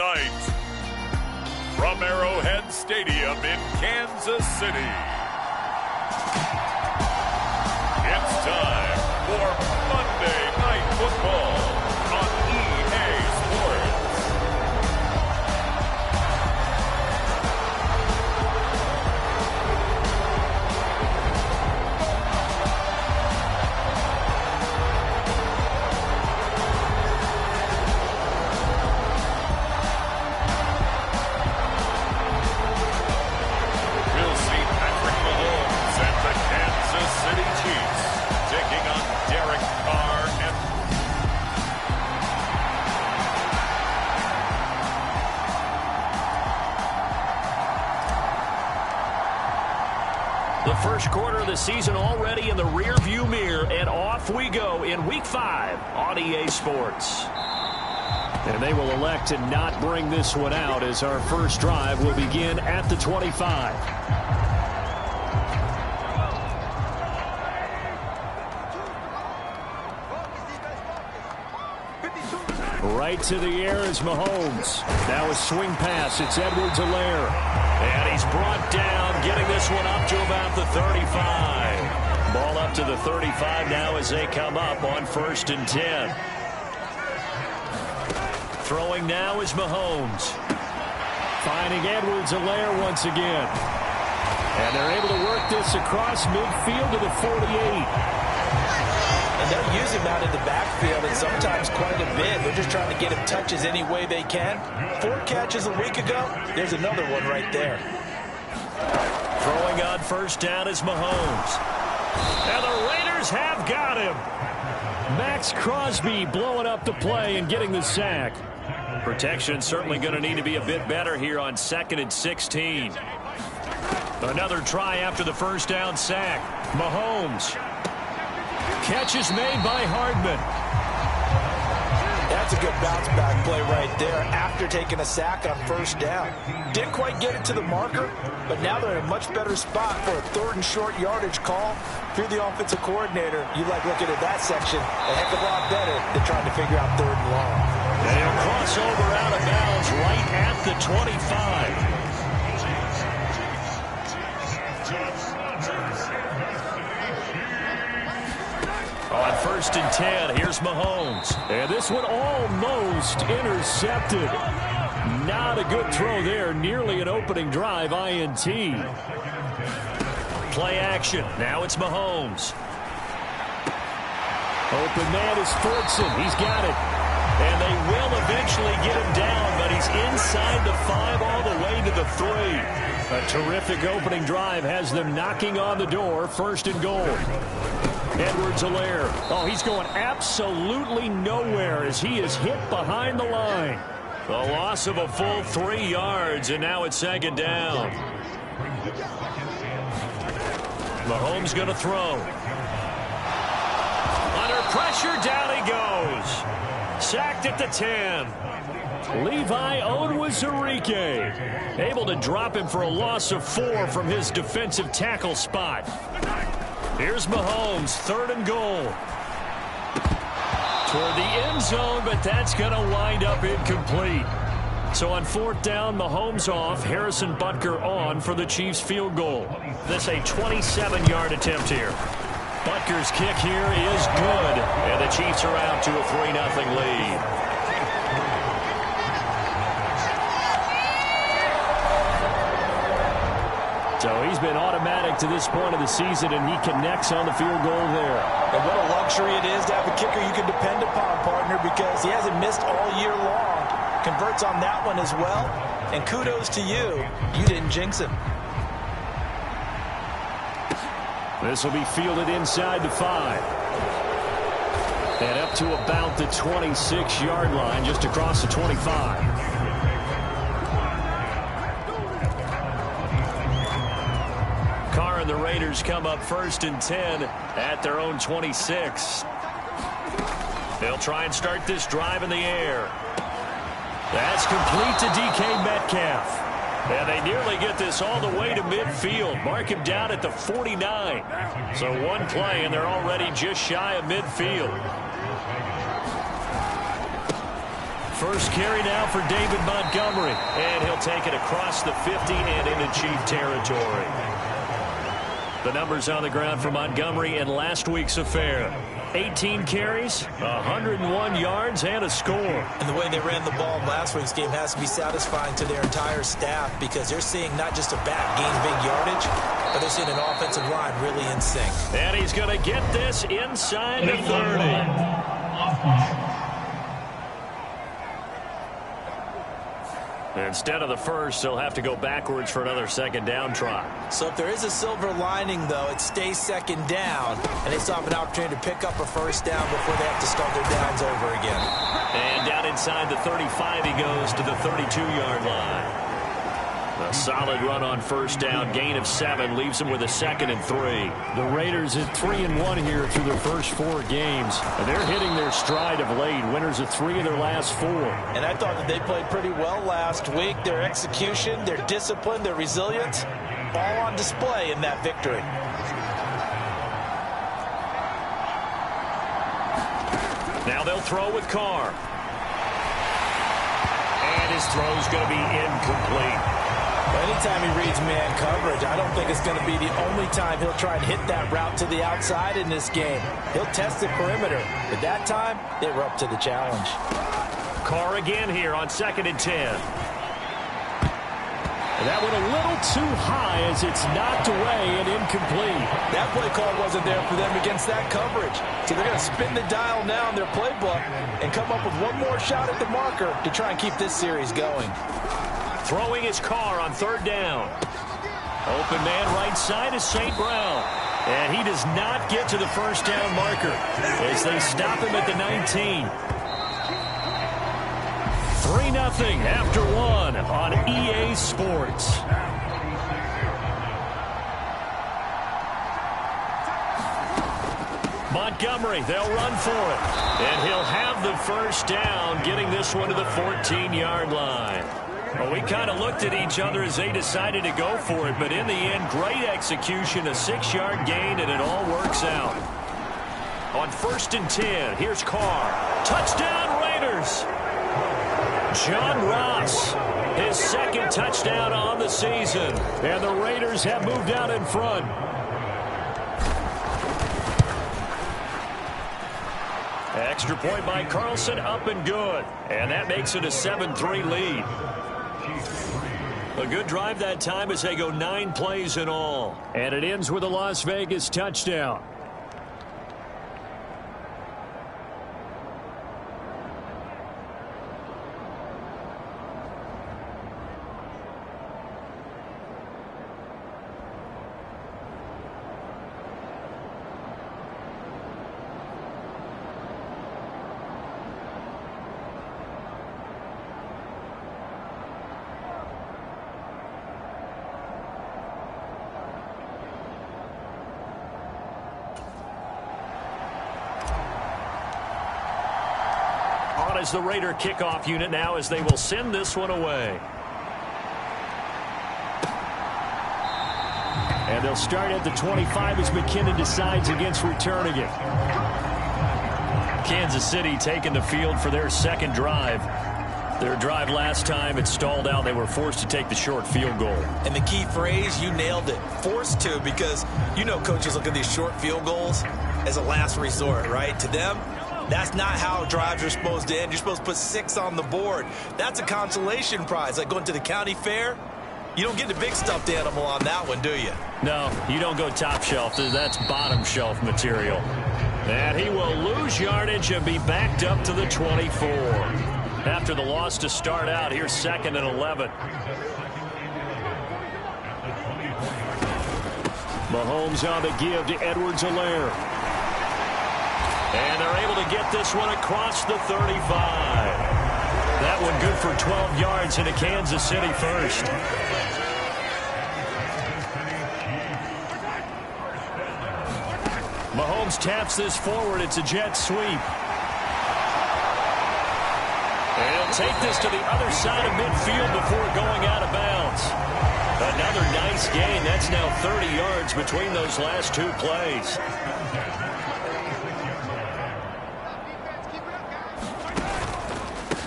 tonight, from Arrowhead Stadium in Kansas City, it's time for Monday Night Football on EA Sports. We'll see Patrick Mahomes and the Kansas City Chiefs taking on Derek Carr and the first quarter of the season already in the rearview mirror, and off we go in Week 5 on EA Sports. And they will elect to not bring this one out as our first drive will begin at the 25. Right to the air is Mahomes. Now a swing pass. It's Edwards-Helaire. And he's brought down, getting this one up to about the 35. Ball up to the 35 now as they come up on 1st and 10. Throwing now is Mahomes. Finding Edwards-Helaire once again. And they're able to work this across midfield to the 48. And they'll use him out in the backfield, and sometimes quite a bit. They're just trying to get him touches any way they can. 4 catches a week ago. There's another one right there. Throwing on 1st down is Mahomes. And the Raiders have got him. Max Crosby blowing up the play and getting the sack. Protection certainly going to need to be a bit better here on 2nd and 16. Another try after the 1st down sack. Mahomes. Catch is made by Hardman. That's a good bounce back play right there after taking a sack on 1st down. Didn't quite get it to the marker, but now they're in a much better spot for a 3rd and short yardage call. If you're the offensive coordinator, you like looking at that section a heck of a lot better than trying to figure out 3rd and long. And he'll cross over out of bounds right at the 25. On 1st and 10, here's Mahomes. And this one almost intercepted. Not a good throw there. Nearly an opening drive INT. Play action. Now it's Mahomes. Open man is Fortson. He's got it. And they will eventually get him down, but he's inside the 5 all the way to the 3. A terrific opening drive has them knocking on the door. 1st and goal. Edwards-Helaire. Oh, he's going absolutely nowhere as he is hit behind the line. The loss of a full 3 yards, and now it's 2nd down. Mahomes going to throw. Under pressure, down he goes. Sacked at the 10. Levi Onwuzurike able to drop him for a loss of 4 from his defensive tackle spot. Here's Mahomes, 3rd and goal. Toward the end zone, but that's going to wind up incomplete. So on 4th down, Mahomes off, Harrison Butker on for the Chiefs field goal. This a 27-yard attempt here. Butker's kick here is good, and the Chiefs are out to a 3-0 lead. So he's been automatic to this point of the season, and he connects on the field goal there. And what a luxury it is to have a kicker you can depend upon, partner, because he hasn't missed all year long. Converts on that one as well, and kudos to you. You didn't jinx him. This will be fielded inside the 5. And up to about the 26-yard line, just across the 25. Carr and the Raiders come up 1st and 10 at their own 26. They'll try and start this drive in the air. That's complete to DK Metcalf. And they nearly get this all the way to midfield. Mark him down at the 49. So one play, and they're already just shy of midfield. First carry now for David Montgomery. And he'll take it across the 50 and into Chief territory. The numbers on the ground for Montgomery in last week's affair. 18 carries, 101 yards, and a score. And the way they ran the ball in last week's game has to be satisfying to their entire staff because they're seeing not just a back gain big yardage, but they're seeing an offensive line really in sync. And he's going to get this inside the 30. Instead of the first, they'll have to go backwards for another second down try. So if there is a silver lining, though, it stays second down, and they still have an opportunity to pick up a first down before they have to start their downs over again. And down inside the 35, he goes to the 32-yard line. A solid run on first down, gain of 7, leaves them with a 2nd and 3. The Raiders at 3-1 here through their first 4 games. And they're hitting their stride of late, winners of 3 of their last 4. And I thought that they played pretty well last week. Their execution, their discipline, their resilience, all on display in that victory. Now they'll throw with Carr. And his throw's going to be incomplete. Anytime he reads man coverage, I don't think it's going to be the only time he'll try and hit that route to the outside in this game. He'll test the perimeter, but that time, they were up to the challenge. Carr again here on 2nd and 10. That went a little too high as it's knocked away and incomplete. That play call wasn't there for them against that coverage. So they're going to spin the dial now in their playbook and come up with one more shot at the marker to try and keep this series going. Throwing his Carr on 3rd down. Open man right side is St. Brown. And he does not get to the first down marker as they stop him at the 19. 3-0 after 1 on EA Sports. Montgomery, they'll run for it. And he'll have the first down, getting this one to the 14-yard line. Well, we kind of looked at each other as they decided to go for it, but in the end, great execution, a 6-yard gain, and it all works out. On 1st and 10, here's Carr. Touchdown, Raiders! John Ross, his 2nd touchdown on the season. And the Raiders have moved out in front. Extra point by Carlson, up and good. And that makes it a 7-3 lead. A good drive that time as they go 9 plays in all. And it ends with a Las Vegas touchdown. As the Raider kickoff unit now as they will send this one away. And they'll start at the 25 as McKinnon decides against returning it. Kansas City taking the field for their 2nd drive. Their drive last time, it stalled out. They were forced to take the short field goal. And the key phrase, you nailed it. Forced to, because you know coaches look at these short field goals as a last resort, right? To them, that's not how drives are supposed to end. You're supposed to put 6 on the board. That's a consolation prize, like going to the county fair. You don't get the big stuffed animal on that one, do you? No, you don't go top shelf. That's bottom shelf material. And he will lose yardage and be backed up to the 24. After the loss to start out, here's 2nd and 11. Mahomes on the give to Edwards-Helaire. And they're able to get this one across the 35. That one good for 12 yards into Kansas City first. Mahomes taps this forward. It's a jet sweep. And he'll take this to the other side of midfield before going out of bounds. Another nice gain. That's now 30 yards between those last 2 plays.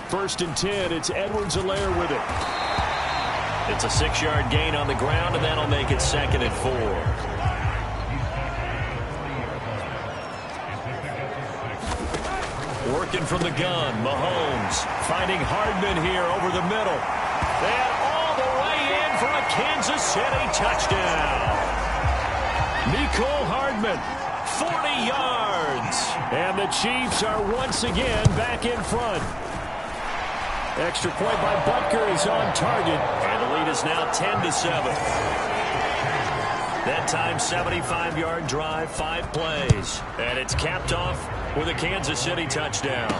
1st and 10. It's Edwards-Helaire with it. It's a 6-yard gain on the ground, and that'll make it 2nd and 4. Working from the gun, Mahomes finding Hardman here over the middle. And all the way in for a Kansas City touchdown. Mecole Hardman, 40 yards. And the Chiefs are once again back in front. Extra point by Butker is on target. And the lead is now 10-7. That time, 75-yard drive, 5 plays. And it's capped off with a Kansas City touchdown.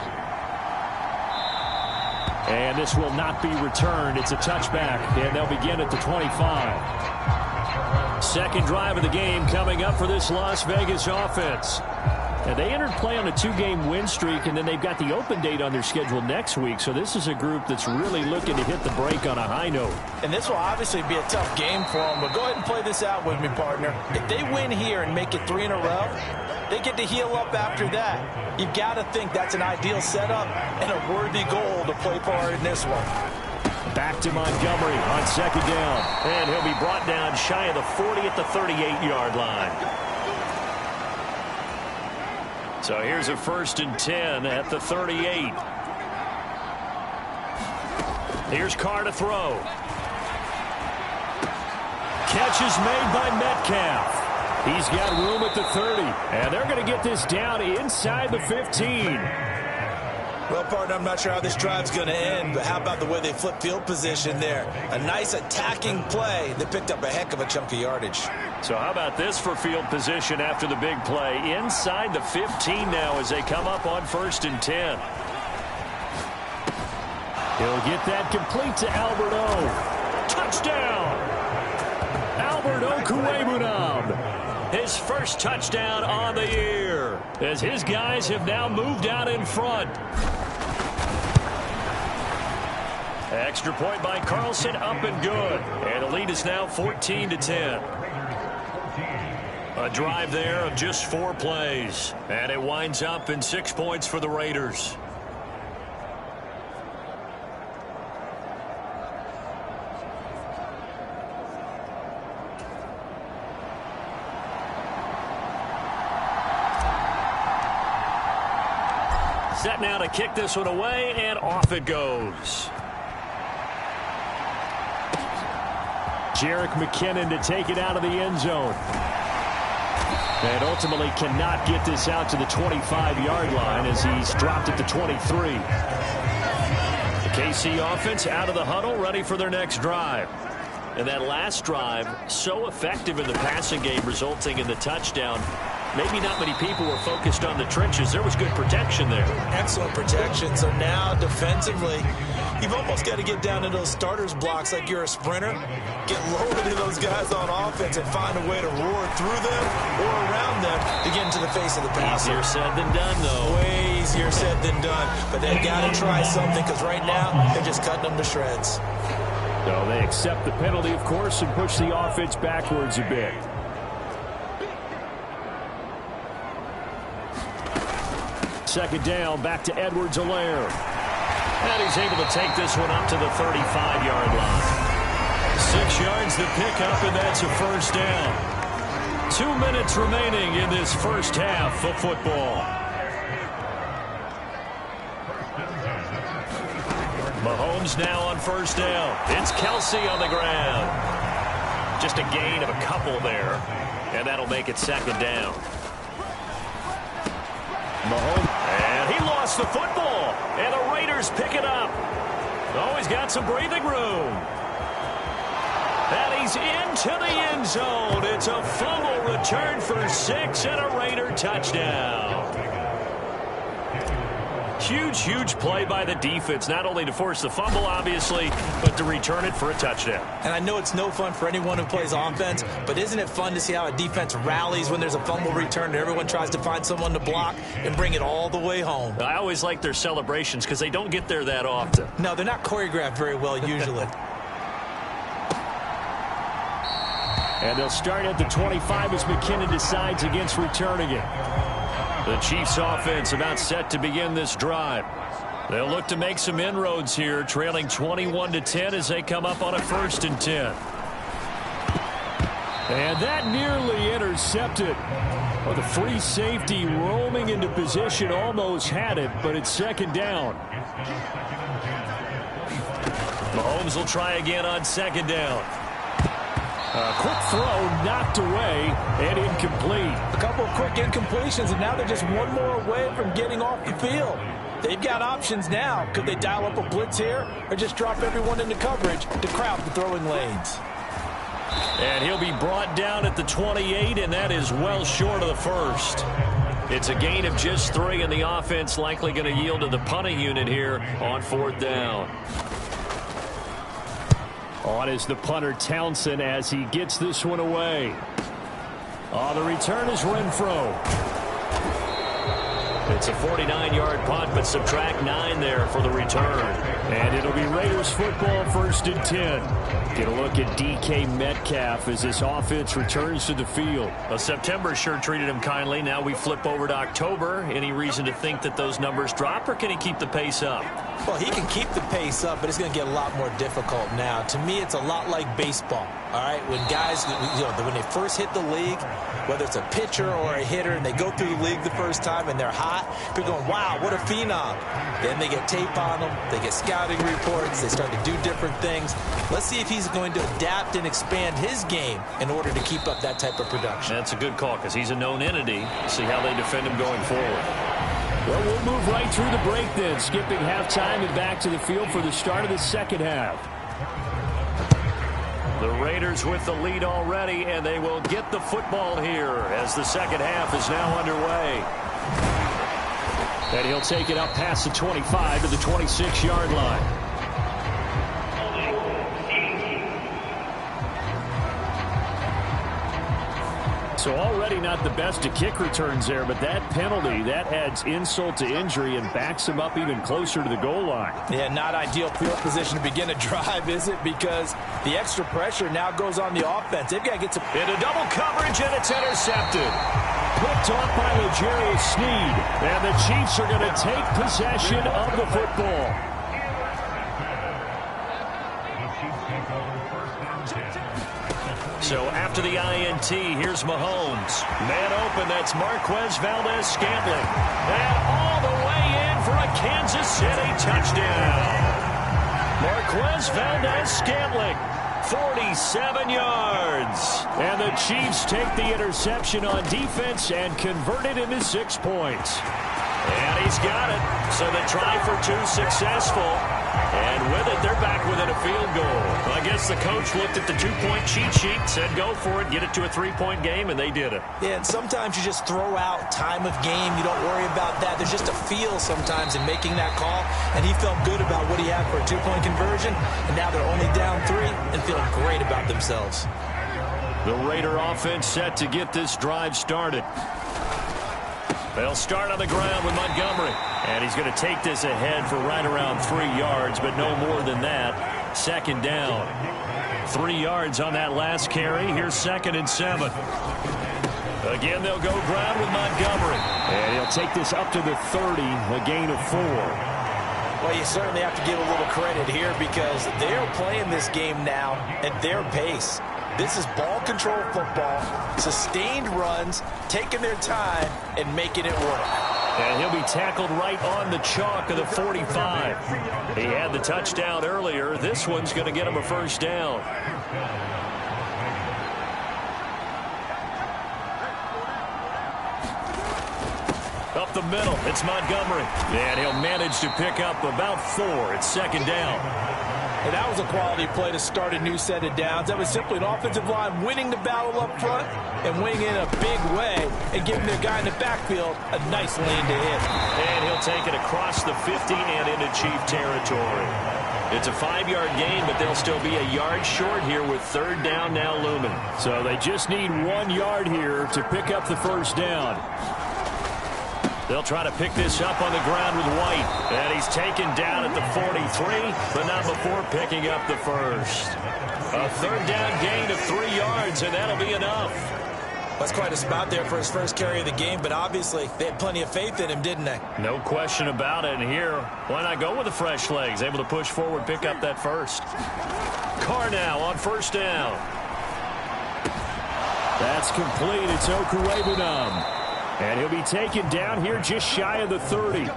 And this will not be returned. It's a touchback, and they'll begin at the 25. Second drive of the game coming up for this Las Vegas offense. And they entered play on a 2-game win streak, and then they've got the open date on their schedule next week. So this is a group that's really looking to hit the break on a high note. And this will obviously be a tough game for them, but go ahead and play this out with me, partner. If they win here and make it 3 in a row, they get to heal up after that. You've got to think that's an ideal setup and a worthy goal to play for in this one. Back to Montgomery on 2nd down. And he'll be brought down shy of the 40 at the 38-yard line. So here's a 1st and 10 at the 38. Here's Carr to throw. Catch is made by Metcalf. He's got room at the 30. And they're going to get this down inside the 15. Well, partner, I'm not sure how this drive's going to end, but how about the way they flip field position there? A nice attacking play that picked up a heck of a chunk of yardage. So how about this for field position after the big play? Inside the 15 now as they come up on 1st and 10. He'll get that complete to Albert O. Touchdown! Albert Okwuegbunam. His first touchdown on the year as his guys have now moved out in front. Extra point by Carlson, up and good. And the lead is now 14-10. A drive there of just 4 plays. And it winds up in 6 points for the Raiders. Set now to kick this one away, and off it goes. Jerick McKinnon to take it out of the end zone. And ultimately cannot get this out to the 25-yard line as he's dropped at the 23. The KC offense out of the huddle, ready for their next drive. And that last drive, so effective in the passing game, resulting in the touchdown. Maybe not many people were focused on the trenches. There was good protection there. Excellent protection. So now defensively, you've almost got to get down to those starters blocks like you're a sprinter. Get lower to those guys on offense and find a way to roar through them or around them to get into the face of the passer. Easier said than done, though. Way easier said than done. But they've got to try something because right now they're just cutting them to shreds. So they accept the penalty, of course, and push the offense backwards a bit. Second down, back to Edwards-Helaire. And he's able to take this one up to the 35-yard line. 6 yards the pickup, and that's a 1st down. 2 minutes remaining in this first half of football. Mahomes now on 1st down. It's Kelce on the ground. Just a gain of a couple there, and that'll make it 2nd down. Mahomes, and he lost the football, and the Raiders pick it up. Oh, he's got some breathing room. And he's into the end zone. It's a fumble return for 6 and a Raider touchdown. Huge, huge play by the defense, not only to force the fumble, obviously, but to return it for a touchdown. And I know it's no fun for anyone who plays offense, but isn't it fun to see how a defense rallies when there's a fumble return and everyone tries to find someone to block and bring it all the way home? I always like their celebrations because they don't get there that often. No, they're not choreographed very well usually. And they'll start at the 25 as McKinnon decides against returning it. The Chiefs offense about set to begin this drive. They'll look to make some inroads here, trailing 21-10 as they come up on a 1st and 10. And that nearly intercepted. Well, the free safety roaming into position almost had it, but it's 2nd down. Mahomes will try again on 2nd down. A quick throw knocked away and incomplete. A couple of quick incompletions, and now they're just one more away from getting off the field. They've got options now. Could they dial up a blitz here or just drop everyone into coverage to crowd the throwing lanes? And he'll be brought down at the 28, and that is well short of the 1st. It's a gain of just 3, and the offense likely going to yield to the punting unit here on 4th down. On is the punter Townsend as he gets this one away. The return is Renfro. It's a 49-yard punt, but subtract 9 there for the return. And it'll be Raiders football 1st and 10. Get a look at DK Metcalf as this offense returns to the field. Well, September sure treated him kindly. Now we flip over to October. Any reason to think that those numbers drop, or can he keep the pace up? Well, he can keep the pace up, but it's going to get a lot more difficult now. To me, it's a lot like baseball, all right? When guys, when they first hit the league, whether it's a pitcher or a hitter, and they go through the league the first time and they're hot, people going, wow, what a phenom. Then they get tape on them, they get scouting reports, they start to do different things. Let's see if he's going to adapt and expand his game in order to keep up that type of production. That's a good call because he's a known entity. See how they defend him going forward. Well, we'll move right through the break then, skipping halftime and back to the field for the start of the 2nd half. The Raiders with the lead already, and they will get the football here as the 2nd half is now underway. And he'll take it up past the 25 to the 26-yard line. So already not the best to kick returns there, but that penalty, that adds insult to injury and backs him up even closer to the goal line. Yeah, not ideal field position to begin a drive, is it? Because the extra pressure now goes on the offense. They've got to get some... Into double coverage, and it's intercepted. Picked off by L'Jarius Sneed. And the Chiefs are going to take possession of the football. So after the INT, here's Mahomes. Man open, that's Marquez Valdes-Scantling. And all the way in for a Kansas City touchdown. Marquez Valdes-Scantling, 47 yards. And the Chiefs take the interception on defense and convert it into 6 points. And he's got it. So the try for 2 successful. And with it, they're back within a field goal. I guess the coach looked at the 2-point cheat sheet, said go for it, get it to a 3-point game, and they did it. Yeah, and sometimes you just throw out time of game. You don't worry about that. There's just a feel sometimes in making that call, and he felt good about what he had for a 2-point conversion, and now they're only down 3 and feeling great about themselves. The Raider offense set to get this drive started. They'll start on the ground with Montgomery. And he's going to take this ahead for right around 3 yards, but no more than that. 2nd down. 3 yards on that last carry. Here's 2nd and 7. Again, they'll go ground with Montgomery. And he'll take this up to the 30, a gain of 4. Well, you certainly have to give a little credit here because they're playing this game now at their pace. This is ball control football, sustained runs, taking their time, and making it work. And he'll be tackled right on the chalk of the 45. He had the touchdown earlier. This one's going to get him a 1st down. Up the middle, it's Montgomery. And he'll manage to pick up about 4. It's 2nd down. And that was a quality play to start a new set of downs. That was simply an offensive line winning the battle up front and winning in a big way and giving their guy in the backfield a nice lane to hit. And he'll take it across the 50 and into Chief territory. It's a 5-yard gain, but they'll still be a yard short here with 3rd down now looming. So they just need 1 yard here to pick up the 1st down. They'll try to pick this up on the ground with White. And he's taken down at the 43, but not before picking up the 1st. A 3rd down gain of 3 yards, and that'll be enough. That's quite a spot there for his first carry of the game, but obviously they had plenty of faith in him, didn't they? No question about it. And here, why not go with the fresh legs? Able to push forward, pick up that first. Carr now on first down. That's complete. It's Okwuegbunam. And he'll be taken down here just shy of the 30.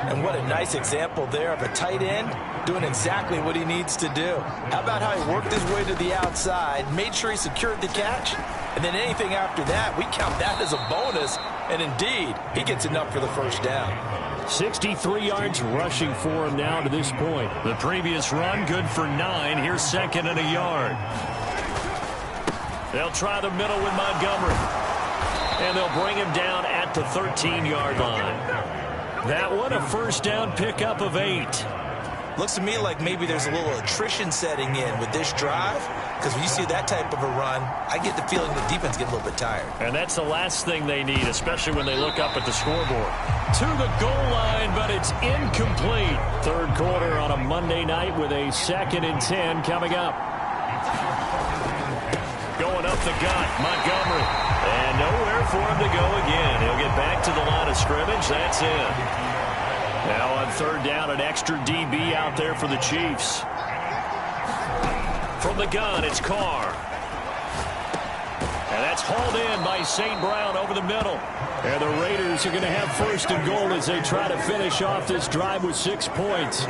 And what a nice example there of a tight end doing exactly what he needs to do. How about how he worked his way to the outside, made sure he secured the catch, and then anything after that, we count that as a bonus. And indeed, he gets enough for the first down. 63 yards rushing for him now to this point. The previous run, good for 9. Here's second and a yard. They'll try the middle with Montgomery. And they'll bring him down at the 13-yard line. That one, a first down pickup of 8. Looks to me like maybe there's a little attrition setting in with this drive, because when you see that type of a run, I get the feeling the defense get a little bit tired. And that's the last thing they need, especially when they look up at the scoreboard. To the goal line, but it's incomplete. Third quarter on a Monday night with a 2nd and 10 coming up. Going up the gut, Montgomery. And nowhere for him to go again. He'll get back to the line of scrimmage. That's it. Now on third down, an extra DB out there for the Chiefs. From the gun, it's Carr. And that's hauled in by St. Brown over the middle. And the Raiders are going to have first and goal as they try to finish off this drive with 6 points.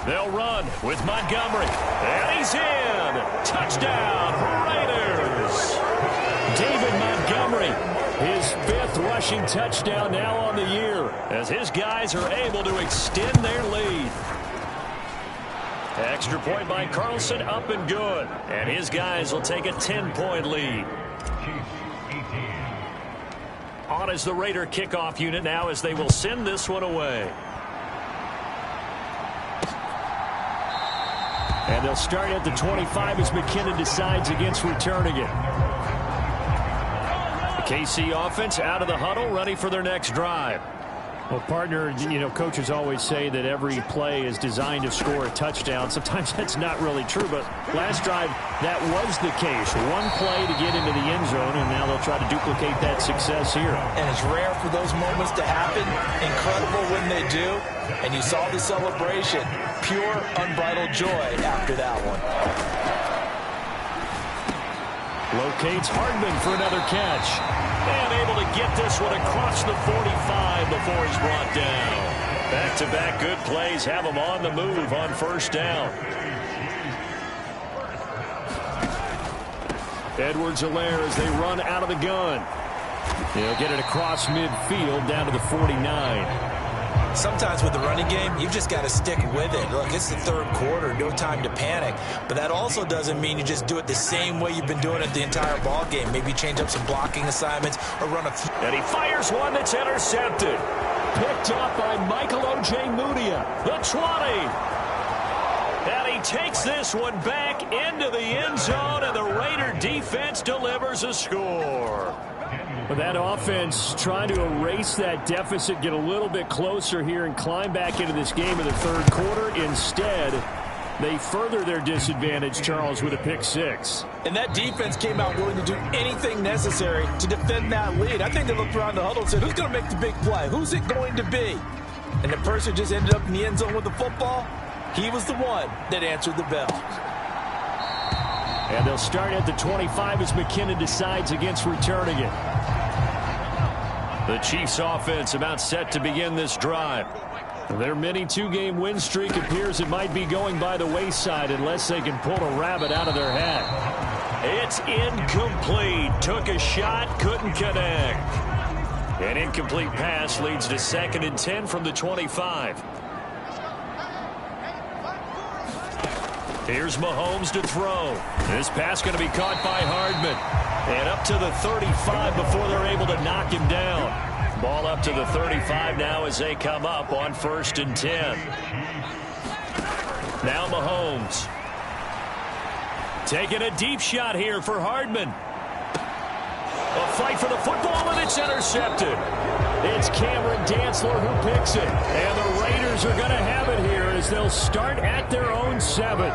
They'll run with Montgomery. And he's in. Touchdown, Raiders. David Montgomery, his 5th rushing touchdown now on the year, as his guys are able to extend their lead. Extra point by Carlson, up and good. And his guys will take a 10-point lead. On is the Raider kickoff unit now as they will send this one away. And they'll start at the 25 as McKinnon decides against returning it. The KC offense out of the huddle, ready for their next drive. Well, partner, you know, coaches always say that every play is designed to score a touchdown. Sometimes that's not really true, but last drive, that was the case. One play to get into the end zone, and now they'll try to duplicate that success here. And it's rare for those moments to happen. Incredible when they do. And you saw the celebration. Pure, unbridled joy after that one. Locates Hardman for another catch. And able to get this one across the 45 before he's brought down. Back-to-back good plays have him on the move on first down. Edwards-Helaire as they run out of the gun. They'll get it across midfield down to the 49. Sometimes with the running game, you've just got to stick with it. Look, it's the third quarter, no time to panic. But that also doesn't mean you just do it the same way you've been doing it the entire ball game. Maybe change up some blocking assignments or run a few. And he fires one that's intercepted. Picked up by Michael Ojemudia. The 20. And he takes this one back into the end zone, and the Raider defense delivers a score. But that offense trying to erase that deficit, get a little bit closer here and climb back into this game in the third quarter. Instead, they further their disadvantage, Charles, with a pick 6. And that defense came out willing to do anything necessary to defend that lead. I think they looked around the huddle and said, who's going to make the big play? Who's it going to be? And the person just ended up in the end zone with the football. He was the one that answered the bell. And they'll start at the 25 as McKinnon decides against returning it. The Chiefs offense about set to begin this drive. Their mini 2-game win streak appears it might be going by the wayside unless they can pull a rabbit out of their hat. It's incomplete. Took a shot, couldn't connect. An incomplete pass leads to 2nd and 10 from the 25. Here's Mahomes to throw. This pass going to be caught by Hardman. And up to the 35 before they're able to knock him down. Ball up to the 35 now as they come up on 1st and 10. Now Mahomes. Taking a deep shot here for Hardman. A fight for the football, and it's intercepted. It's Cameron Dantzler who picks it. And the Raiders are going to have it here as they'll start at their own 7.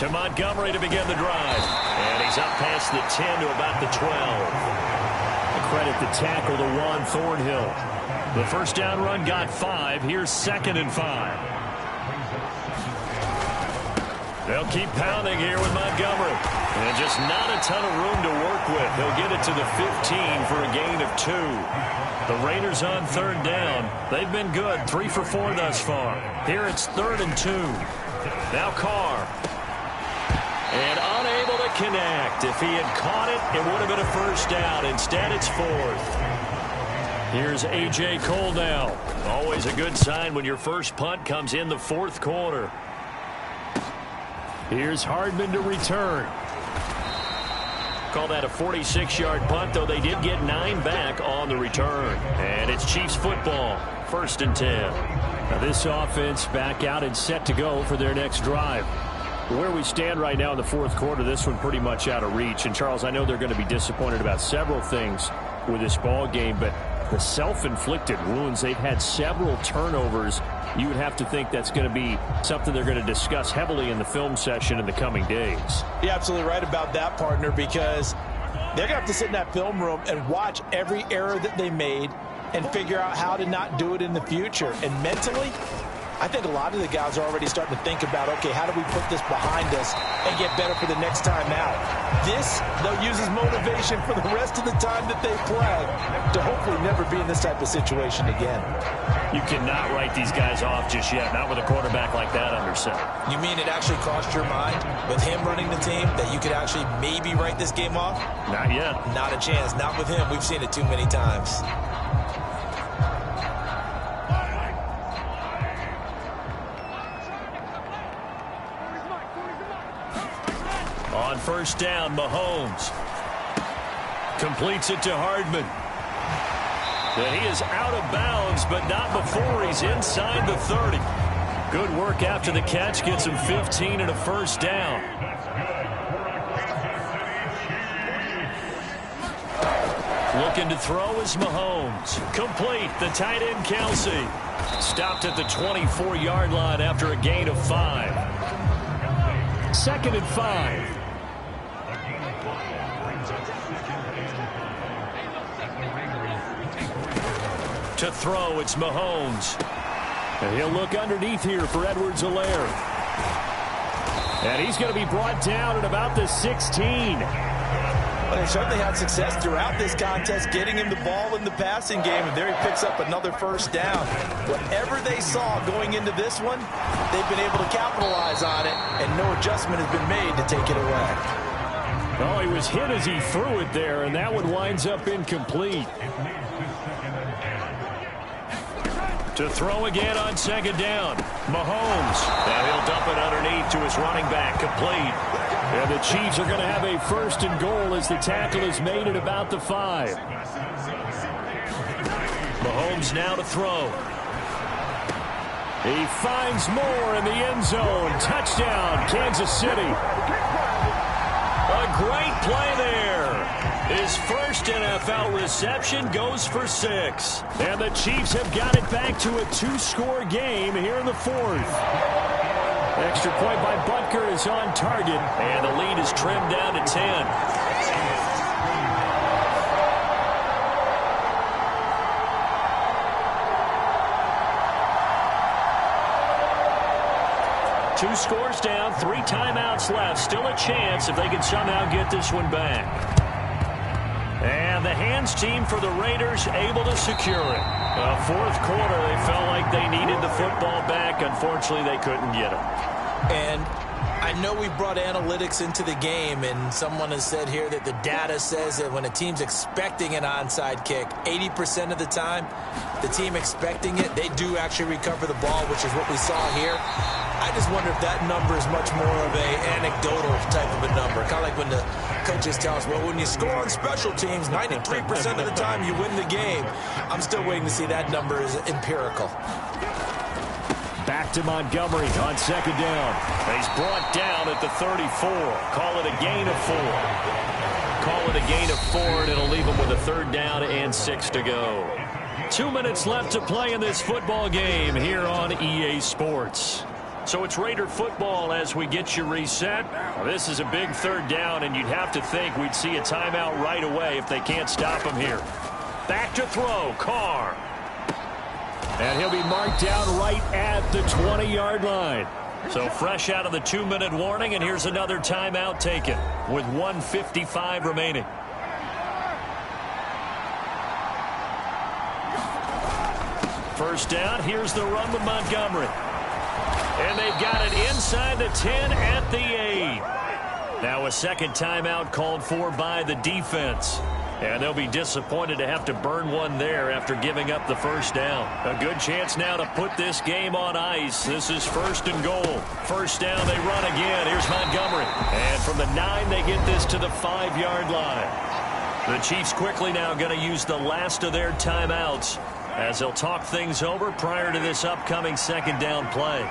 To Montgomery to begin the drive. And he's up past the 10 to about the 12. Credit the tackle to Juan Thornhill. The first down run got 5. Here's 2nd and 5. They'll keep pounding here with Montgomery. And just not a ton of room to work with. They'll get it to the 15 for a gain of 2. The Raiders on 3rd down. They've been good. 3 for 4 thus far. Here it's 3rd and 2. Now Carr. And unable to connect. If he had caught it, it would have been a first down. Instead, it's 4th. Here's A.J. Cole now. Always a good sign when your first punt comes in the 4th quarter. Here's Hardman to return. Call that a 46-yard punt, though they did get 9 back on the return. And it's Chiefs football, 1st and 10. Now this offense back out and set to go for their next drive. Where we stand right now in the 4th quarter, this one pretty much out of reach. And, Charles, I know they're going to be disappointed about several things with this ball game, but the self-inflicted wounds, they've had several turnovers. You would have to think that's going to be something they're going to discuss heavily in the film session in the coming days. You're absolutely right about that, partner, because they're going to have to sit in that film room and watch every error that they made and figure out how to not do it in the future. And mentally, I think a lot of the guys are already starting to think about, okay, how do we put this behind us and get better for the next time out? This, they'll use as motivation for the rest of the time that they play to hopefully never be in this type of situation again. You cannot write these guys off just yet, not with a quarterback like that under center. You mean it actually crossed your mind with him running the team that you could actually maybe write this game off? Not yet. Not a chance. Not with him. We've seen it too many times. On 1st down, Mahomes completes it to Hardman. And he is out of bounds, but not before he's inside the 30. Good work after the catch. Gets him 15 and a first down. Looking to throw is Mahomes. Complete. The tight end, Kelsey. Stopped at the 24-yard line after a gain of 5. 2nd and 5. To throw, it's Mahomes. And he'll look underneath here for Edwards-Helaire. And he's going to be brought down at about the 16. Well, they certainly had success throughout this contest, getting him the ball in the passing game, and there he picks up another first down. Whatever they saw going into this one, they've been able to capitalize on it, and no adjustment has been made to take it away. Oh, he was hit as he threw it there, and that one winds up incomplete. To throw again on 2nd down. Mahomes. Now he'll dump it underneath to his running back. Complete. And the Chiefs are going to have a 1st and goal as the tackle is made at about the 5. Mahomes now to throw. He finds more in the end zone. Touchdown, Kansas City. A great play there. His first NFL reception goes for 6. And the Chiefs have got it back to a 2-score game here in the 4th. Extra point by Butker is on target. And the lead is trimmed down to 10. Two scores down, 3 timeouts left. Still a chance if they can somehow get this one back. And the hands team for the Raiders able to secure it. 4th quarter, they felt like they needed the football back. Unfortunately, they couldn't get it. And I know we brought analytics into the game, and someone has said here that the data says that when a team's expecting an onside kick, 80% of the time, the team expecting it, they do actually recover the ball, which is what we saw here. I just wonder if that number is much more of a anecdotal type of a number. Kind of like when the coaches tell us, well, when you score on special teams, 93% of the time you win the game. I'm still waiting to see that number is empirical. Back to Montgomery on 2nd down. He's brought down at the 34. Call it a gain of 4. Call it a gain of 4, and it'll leave him with a 3rd down and 6 to go. 2 minutes left to play in this football game here on EA Sports. So it's Raider football as we get you reset. Well, this is a big third down, and you'd have to think we'd see a timeout right away if they can't stop him here. Back to throw, Carr. And he'll be marked down right at the 20-yard line. So fresh out of the 2-minute warning, and here's another timeout taken with 1:55 remaining. First down, here's the run with Montgomery. And they've got it inside the 10 at the 8. Now a second timeout called for by the defense. And they'll be disappointed to have to burn one there after giving up the first down. A good chance now to put this game on ice. This is 1st and goal. First down, they run again. Here's Montgomery. And from the 9, they get this to the 5-yard line. The Chiefs quickly now going to use the last of their timeouts as they'll talk things over prior to this upcoming second down play.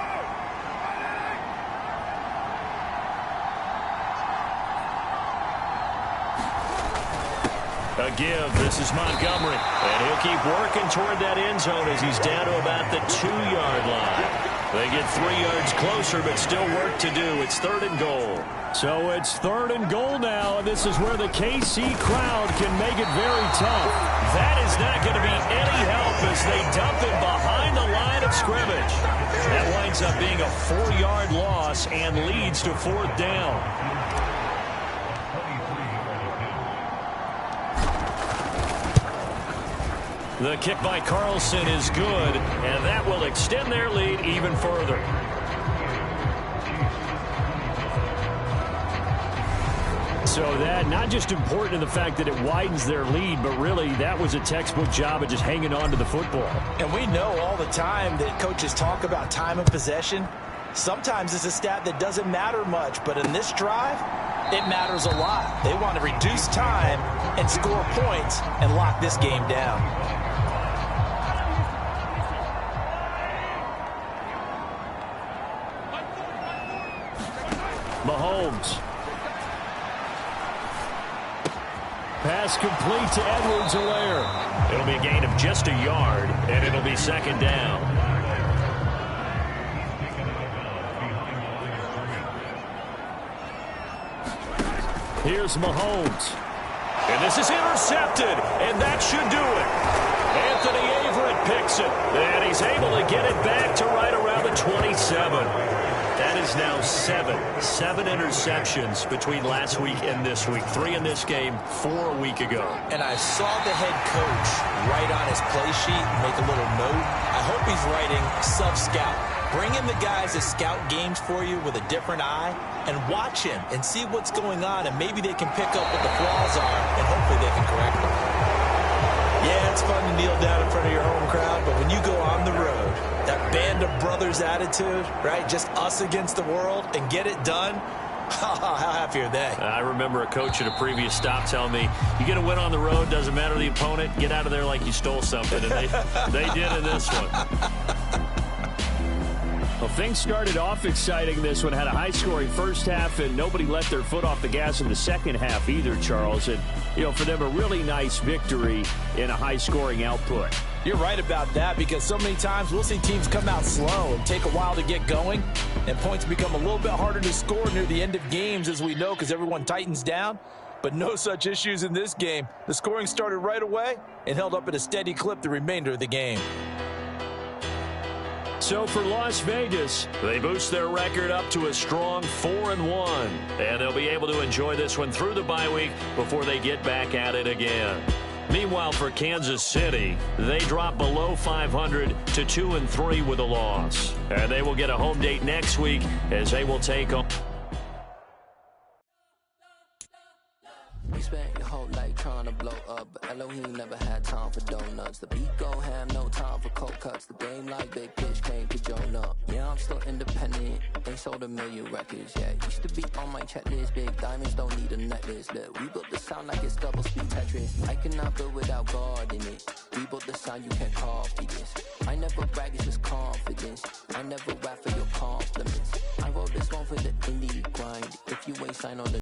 A give. This is Montgomery. And he'll keep working toward that end zone as he's down to about the 2-yard line. They get 3 yards closer, but still work to do. It's 3rd and goal. So it's 3rd and goal now, and this is where the KC crowd can make it very tough. That is not going to be any help as they dump him behind the line of scrimmage. That winds up being a 4-yard loss and leads to 4th down. The kick by Carlson is good, and that will extend their lead even further. So that not just important in the fact that it widens their lead, but really that was a textbook job of just hanging on to the football. And we know all the time that coaches talk about time of possession. Sometimes it's a stat that doesn't matter much, but in this drive, it matters a lot. They want to reduce time and score points and lock this game down. Mahomes. Pass complete to Edwards-Helaire. It'll be a gain of just a yard, and it'll be 2nd down. Here's Mahomes. And this is intercepted, and that should do it. Anthony Averett picks it, and he's able to get it back to right around the 27. That is now 7 interceptions between last week and this week. 3 in this game, 4 a week ago. And I saw the head coach write on his play sheet, make a little note. I hope he's writing sub-scout. Bring in the guys that scout games for you with a different eye and watch him and see what's going on, and maybe they can pick up what the flaws are, and hopefully they can correct them. Yeah, it's fun to kneel down in front of your home crowd, but when you go on the road, that band of brothers attitude, right? Just us against the world and get it done. How happy are they? I remember a coach at a previous stop telling me, you get a win on the road, doesn't matter the opponent, get out of there like you stole something. And they did in this one. Well, things started off exciting. This one had a high-scoring first half, and nobody let their foot off the gas in the second half either, Charles. And, you know, for them, a really nice victory in a high-scoring output. You're right about that, because so many times we'll see teams come out slow and take a while to get going, and points become a little bit harder to score near the end of games, as we know, because everyone tightens down. But no such issues in this game. The scoring started right away and held up at a steady clip the remainder of the game. So for Las Vegas, they boost their record up to a strong 4-1. And they'll be able to enjoy this one through the bye week before they get back at it again. Meanwhile, for Kansas City, they drop below 500 to 2-3 with a loss. And they will get a home date next week as they will take on. You spent your whole life trying to blow up, but Elohim never had time for donuts. The beat go ham, no time for cold cuts. The game like Big Pitch came to Jonah. Yeah, I'm still independent. They sold 1 million records, yeah. Used to be on my checklist. Big diamonds don't need a necklace. Look, we built the sound like it's double speed Tetris. I cannot build without God in it. We built the sound, you can't copy this. I never brag, it's just confidence. I never rap for your compliments. I wrote this one for the indie grind. If you ain't signed on the